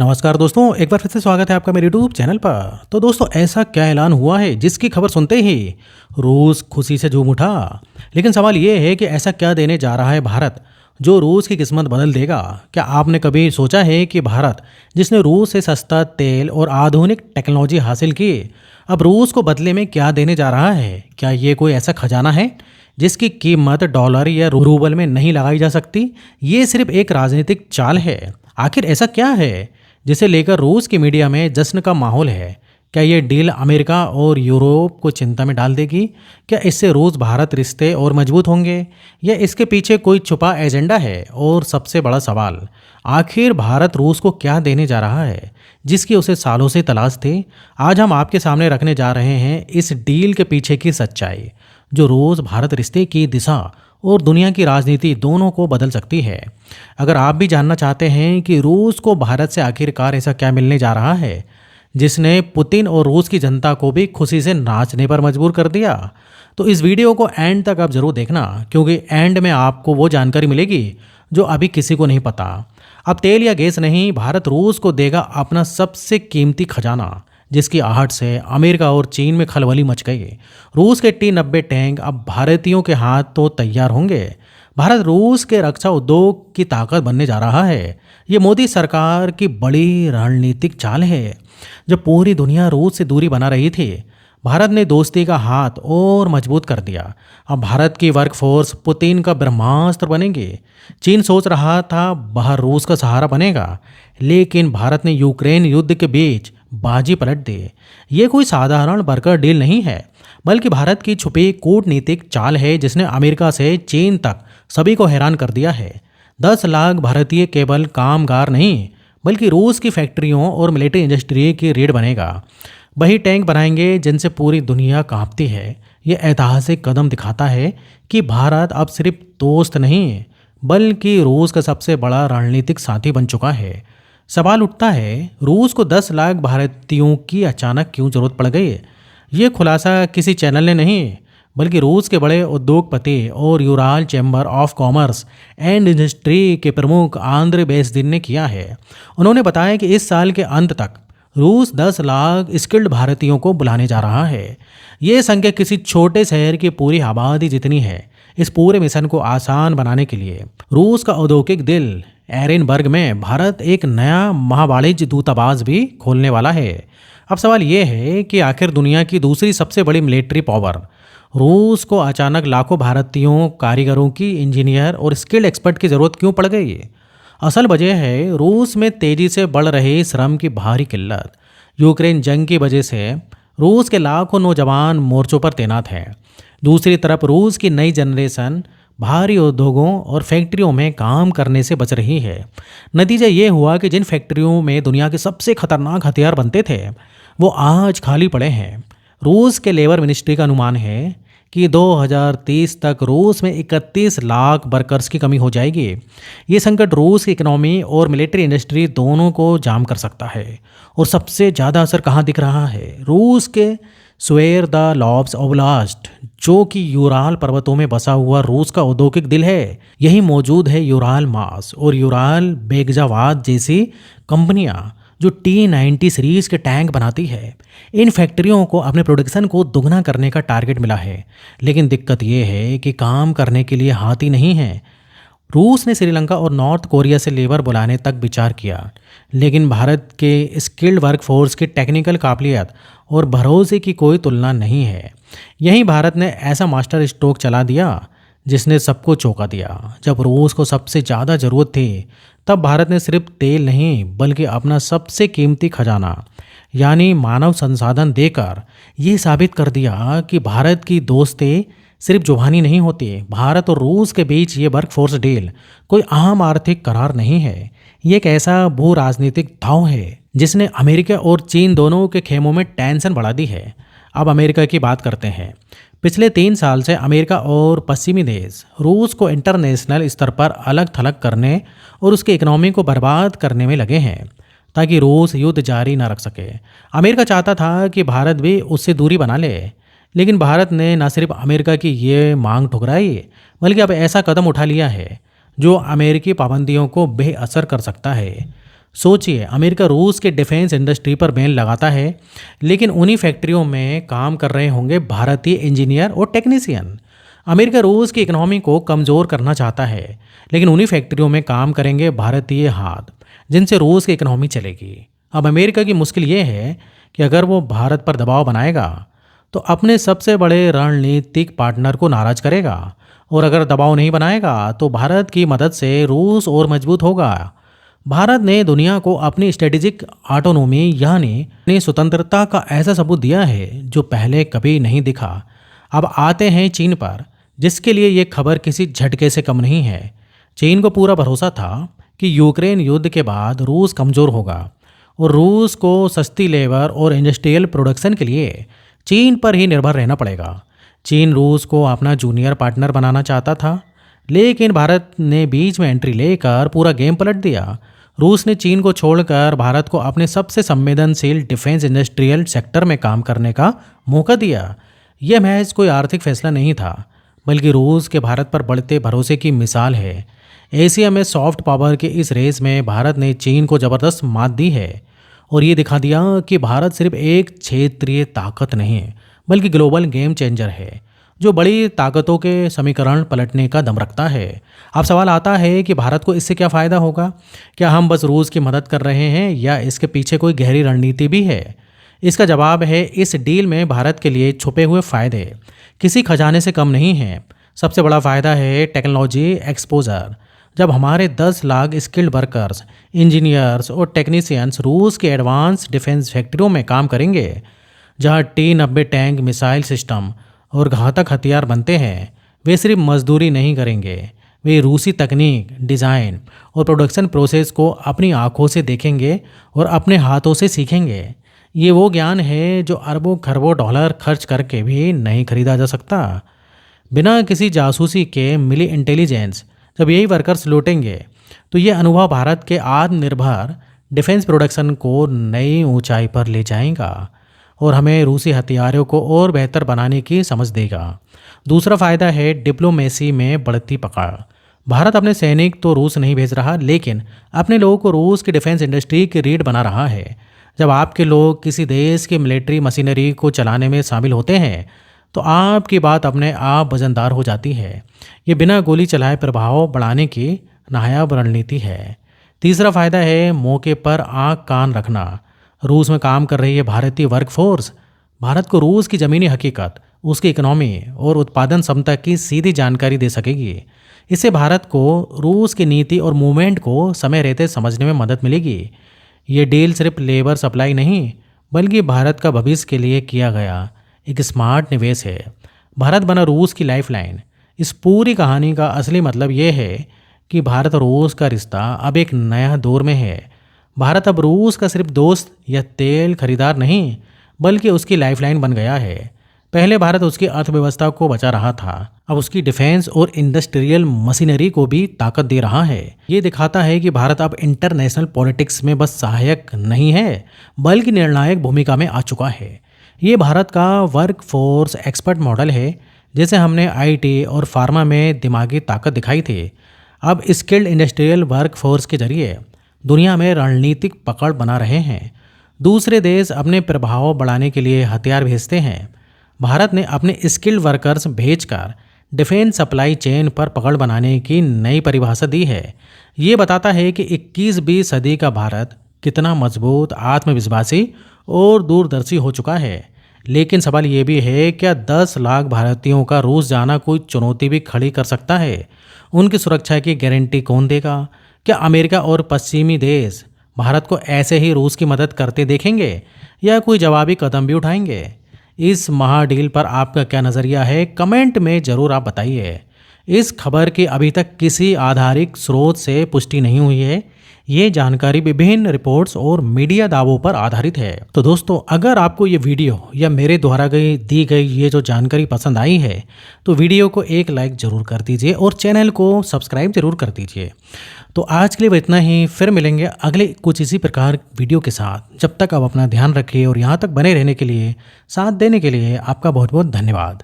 नमस्कार दोस्तों, एक बार फिर से स्वागत है आपका मेरे यूट्यूब चैनल पर। तो दोस्तों, ऐसा क्या ऐलान हुआ है जिसकी खबर सुनते ही रूस खुशी से झूम उठा। लेकिन सवाल ये है कि ऐसा क्या देने जा रहा है भारत जो रूस की किस्मत बदल देगा। क्या आपने कभी सोचा है कि भारत, जिसने रूस से सस्ता तेल और आधुनिक टेक्नोलॉजी हासिल की, अब रूस को बदले में क्या देने जा रहा है? क्या ये कोई ऐसा खजाना है जिसकी कीमत डॉलर या रूबल में नहीं लगाई जा सकती? ये सिर्फ एक राजनीतिक चाल है। आखिर ऐसा क्या है जिसे लेकर रूस की मीडिया में जश्न का माहौल है? क्या ये डील अमेरिका और यूरोप को चिंता में डाल देगी? क्या इससे रूस भारत रिश्ते और मजबूत होंगे, या इसके पीछे कोई छुपा एजेंडा है? और सबसे बड़ा सवाल, आखिर भारत रूस को क्या देने जा रहा है जिसकी उसे सालों से तलाश थी? आज हम आपके सामने रखने जा रहे हैं इस डील के पीछे की सच्चाई, जो रूस भारत रिश्ते की दिशा और दुनिया की राजनीति दोनों को बदल सकती है। अगर आप भी जानना चाहते हैं कि रूस को भारत से आखिरकार ऐसा क्या मिलने जा रहा है जिसने पुतिन और रूस की जनता को भी खुशी से नाचने पर मजबूर कर दिया, तो इस वीडियो को एंड तक आप जरूर देखना, क्योंकि एंड में आपको वो जानकारी मिलेगी जो अभी किसी को नहीं पता। अब तेल या गैस नहीं, भारत रूस को देगा अपना सबसे कीमती खजाना, जिसकी आहट से अमेरिका और चीन में खलबली मच गई। रूस के T-90 टैंक अब भारतीयों के हाथ तो तैयार होंगे। भारत रूस के रक्षा उद्योग की ताकत बनने जा रहा है। ये मोदी सरकार की बड़ी रणनीतिक चाल है। जब पूरी दुनिया रूस से दूरी बना रही थी, भारत ने दोस्ती का हाथ और मजबूत कर दिया। अब भारत की वर्कफोर्स पुतिन का ब्रह्मास्त्र बनेगी। चीन सोच रहा था बाहर रूस का सहारा बनेगा, लेकिन भारत ने यूक्रेन युद्ध के बीच बाजी पलट दी। ये कोई साधारण बर्गर डील नहीं है, बल्कि भारत की छुपी कूटनीतिक चाल है जिसने अमेरिका से चीन तक सभी को हैरान कर दिया है। 10 लाख भारतीय केवल कामगार नहीं, बल्कि रूस की फैक्ट्रियों और मिलिट्री इंडस्ट्री की रीढ़ बनेगा। वही टैंक बनाएंगे जिनसे पूरी दुनिया कांपती है। ये ऐतिहासिक कदम दिखाता है कि भारत अब सिर्फ दोस्त नहीं, बल्कि रूस का सबसे बड़ा रणनीतिक साथी बन चुका है। सवाल उठता है, रूस को 10 लाख भारतीयों की अचानक क्यों जरूरत पड़ गई? ये खुलासा किसी चैनल ने नहीं, बल्कि रूस के बड़े उद्योगपति और Ural chamber of commerce and industry के प्रमुख आंद्रे बेसदिन ने किया है। उन्होंने बताया कि इस साल के अंत तक रूस 10 लाख स्किल्ड भारतीयों को बुलाने जा रहा है। ये संख्या किसी छोटे शहर की पूरी आबादी जितनी है। इस पूरे मिशन को आसान बनाने के लिए रूस का औद्योगिक दिल एरेनबर्ग में भारत एक नया महावाणिज्य दूतावास भी खोलने वाला है। अब सवाल ये है कि आखिर दुनिया की दूसरी सबसे बड़ी मिलिट्री पावर रूस को अचानक लाखों भारतीयों, कारीगरों की, इंजीनियर और स्किल्ड एक्सपर्ट की ज़रूरत क्यों पड़ गई? असल वजह है रूस में तेज़ी से बढ़ रही श्रम की भारी किल्लत। यूक्रेन जंग की वजह से रूस के लाखों नौजवान मोर्चों पर तैनात हैं। दूसरी तरफ रूस की नई जनरेशन भारी उद्योगों और फैक्ट्रियों में काम करने से बच रही है। नतीजा ये हुआ कि जिन फैक्ट्रियों में दुनिया के सबसे खतरनाक हथियार बनते थे, वो आज खाली पड़े हैं। रूस के लेबर मिनिस्ट्री का अनुमान है कि 2030 तक रूस में 31 लाख वर्कर्स की कमी हो जाएगी। ये संकट रूस की इकोनॉमी और मिलिट्री इंडस्ट्री दोनों को जाम कर सकता है। और सबसे ज़्यादा असर कहाँ दिख रहा है? रूस के स्वेर द लॉब्स ओब्लास्ट, जो कि यूराल पर्वतों में बसा हुआ रूस का औद्योगिक दिल है। यही मौजूद है यूराल मास और यूराल बेगजावाद जैसी कंपनियां जो T-90 सीरीज के टैंक बनाती है। इन फैक्ट्रियों को अपने प्रोडक्शन को दुगना करने का टारगेट मिला है, लेकिन दिक्कत यह है कि काम करने के लिए हाथी नहीं है। रूस ने श्रीलंका और नॉर्थ कोरिया से लेबर बुलाने तक विचार किया, लेकिन भारत के स्किल्ड वर्कफोर्स की टेक्निकल काबिलियत और भरोसे की कोई तुलना नहीं है। यहीं भारत ने ऐसा मास्टर स्ट्रोक चला दिया जिसने सबको चौंका दिया। जब रूस को सबसे ज़्यादा ज़रूरत थी, तब भारत ने सिर्फ तेल नहीं, बल्कि अपना सबसे कीमती खजाना यानी मानव संसाधन देकर ये साबित कर दिया कि भारत की दोस्ती सिर्फ जुबानी नहीं होती। भारत और रूस के बीच ये वर्कफोर्स डील कोई आम आर्थिक करार नहीं है। ये एक ऐसा भू राजनीतिक दांव है जिसने अमेरिका और चीन दोनों के खेमों में टेंशन बढ़ा दी है। अब अमेरिका की बात करते हैं। पिछले 3 साल से अमेरिका और पश्चिमी देश रूस को इंटरनेशनल स्तर पर अलग थलग करने और उसकी इकोनॉमी को बर्बाद करने में लगे हैं, ताकि रूस युद्ध जारी न रख सके। अमेरिका चाहता था कि भारत भी उससे दूरी बना ले, लेकिन भारत ने न सिर्फ अमेरिका की ये मांग ठुकराई, बल्कि अब ऐसा कदम उठा लिया है जो अमेरिकी पाबंदियों को बेअसर कर सकता है। सोचिए, अमेरिका रूस के डिफेंस इंडस्ट्री पर बैन लगाता है, लेकिन उन्हीं फैक्ट्रियों में काम कर रहे होंगे भारतीय इंजीनियर और टेक्नीशियन। अमेरिका रूस की इकोनॉमी को कमज़ोर करना चाहता है, लेकिन उन्हीं फैक्ट्रियों में काम करेंगे भारतीय हाथ, जिनसे रूस की इकोनॉमी चलेगी। अब अमेरिका की मुश्किल ये है कि अगर वो भारत पर दबाव बनाएगा तो अपने सबसे बड़े रणनीतिक पार्टनर को नाराज करेगा, और अगर दबाव नहीं बनाएगा तो भारत की मदद से रूस और मजबूत होगा। भारत ने दुनिया को अपनी स्ट्रेटेजिक ऑटोनोमी यानी अपनी स्वतंत्रता का ऐसा सबूत दिया है जो पहले कभी नहीं दिखा। अब आते हैं चीन पर, जिसके लिए ये खबर किसी झटके से कम नहीं है। चीन को पूरा भरोसा था कि यूक्रेन युद्ध के बाद रूस कमज़ोर होगा और रूस को सस्ती लेबर और इंडस्ट्रियल प्रोडक्शन के लिए चीन पर ही निर्भर रहना पड़ेगा। चीन रूस को अपना जूनियर पार्टनर बनाना चाहता था, लेकिन भारत ने बीच में एंट्री लेकर पूरा गेम पलट दिया। रूस ने चीन को छोड़कर भारत को अपने सबसे संवेदनशील डिफेंस इंडस्ट्रियल सेक्टर में काम करने का मौका दिया। यह महज कोई आर्थिक फैसला नहीं था, बल्कि रूस के भारत पर बढ़ते भरोसे की मिसाल है। एशिया में सॉफ्ट पावर के इस रेस में भारत ने चीन को ज़बरदस्त मात दी है और ये दिखा दिया कि भारत सिर्फ एक क्षेत्रीय ताकत नहीं है, बल्कि ग्लोबल गेम चेंजर है, जो बड़ी ताकतों के समीकरण पलटने का दम रखता है। अब सवाल आता है कि भारत को इससे क्या फ़ायदा होगा? क्या हम बस रूस की मदद कर रहे हैं या इसके पीछे कोई गहरी रणनीति भी है? इसका जवाब है, इस डील में भारत के लिए छुपे हुए फ़ायदे किसी खजाने से कम नहीं हैं। सबसे बड़ा फ़ायदा है टेक्नोलॉजी एक्सपोजर। जब हमारे 10 लाख स्किल्ड वर्कर्स, इंजीनियर्स और टेक्नीशियंस रूस के एडवांस डिफेंस फैक्ट्रियों में काम करेंगे, जहां T-90 टैंक, मिसाइल सिस्टम और घातक हथियार बनते हैं, वे सिर्फ मजदूरी नहीं करेंगे, वे रूसी तकनीक, डिज़ाइन और प्रोडक्शन प्रोसेस को अपनी आंखों से देखेंगे और अपने हाथों से सीखेंगे। ये वो ज्ञान है जो अरबों खरबों डॉलर खर्च करके भी नहीं खरीदा जा सकता। बिना किसी जासूसी के मिली इंटेलिजेंस जब यही वर्कर्स लौटेंगे, तो ये अनुभव भारत के आत्मनिर्भर डिफेंस प्रोडक्शन को नई ऊंचाई पर ले जाएगा और हमें रूसी हथियारों को और बेहतर बनाने की समझ देगा। दूसरा फ़ायदा है डिप्लोमेसी में बढ़ती पकड़। भारत अपने सैनिक तो रूस नहीं भेज रहा, लेकिन अपने लोगों को रूस की डिफेंस इंडस्ट्री की रीढ़ बना रहा है। जब आपके लोग किसी देश की मिलिट्री मशीनरी को चलाने में शामिल होते हैं, तो आपकी बात अपने आप वजनदार हो जाती है। ये बिना गोली चलाए प्रभाव बढ़ाने की नायाब रणनीति है। तीसरा फ़ायदा है मौके पर आँख कान रखना। रूस में काम कर रही है भारतीय वर्कफोर्स भारत को रूस की ज़मीनी हकीकत, उसकी इकोनॉमी और उत्पादन क्षमता की सीधी जानकारी दे सकेगी। इससे भारत को रूस की नीति और मूवमेंट को समय रहते समझने में मदद मिलेगी। ये डील सिर्फ लेबर सप्लाई नहीं, बल्कि भारत का भविष्य के लिए किया गया एक स्मार्ट निवेश है। भारत बना रूस की लाइफलाइन। इस पूरी कहानी का असली मतलब ये है कि भारत और रूस का रिश्ता अब एक नया दौर में है। भारत अब रूस का सिर्फ दोस्त या तेल खरीदार नहीं, बल्कि उसकी लाइफलाइन बन गया है। पहले भारत उसकी अर्थव्यवस्था को बचा रहा था, अब उसकी डिफेंस और इंडस्ट्रियल मशीनरी को भी ताकत दे रहा है। ये दिखाता है कि भारत अब इंटरनेशनल पॉलिटिक्स में बस सहायक नहीं है, बल्कि निर्णायक भूमिका में आ चुका है। ये भारत का वर्क फोर्स एक्सपर्ट मॉडल है, जैसे हमने IT और फार्मा में दिमागी ताकत दिखाई थी। अब स्किल्ड इंडस्ट्रियल वर्क फोर्स के जरिए दुनिया में रणनीतिक पकड़ बना रहे हैं। दूसरे देश अपने प्रभाव बढ़ाने के लिए हथियार भेजते हैं। भारत ने अपने स्किल्ड वर्कर्स भेजकर डिफेंस सप्लाई चेन पर पकड़ बनाने की नई परिभाषा दी है। ये बताता है कि 21वीं सदी का भारत कितना मजबूत, आत्मविश्वासी और दूरदर्शी हो चुका है। लेकिन सवाल ये भी है, क्या 10 लाख भारतीयों का रूस जाना कोई चुनौती भी खड़ी कर सकता है? उनकी सुरक्षा की गारंटी कौन देगा? क्या अमेरिका और पश्चिमी देश भारत को ऐसे ही रूस की मदद करते देखेंगे या कोई जवाबी कदम भी उठाएंगे? इस महाडील पर आपका क्या नज़रिया है? कमेंट में ज़रूर आप बताइए। इस खबर की अभी तक किसी आधारित स्रोत से पुष्टि नहीं हुई है। ये जानकारी विभिन्न रिपोर्ट्स और मीडिया दावों पर आधारित है। तो दोस्तों, अगर आपको ये वीडियो या मेरे द्वारा दी गई ये जो जानकारी पसंद आई है, तो वीडियो को एक लाइक ज़रूर कर दीजिए और चैनल को सब्सक्राइब ज़रूर कर दीजिए। तो आज के लिए इतना ही, फिर मिलेंगे अगले कुछ इसी प्रकार वीडियो के साथ। जब तक आप अपना ध्यान रखिए और यहाँ तक बने रहने के लिए, साथ देने के लिए आपका बहुत बहुत धन्यवाद।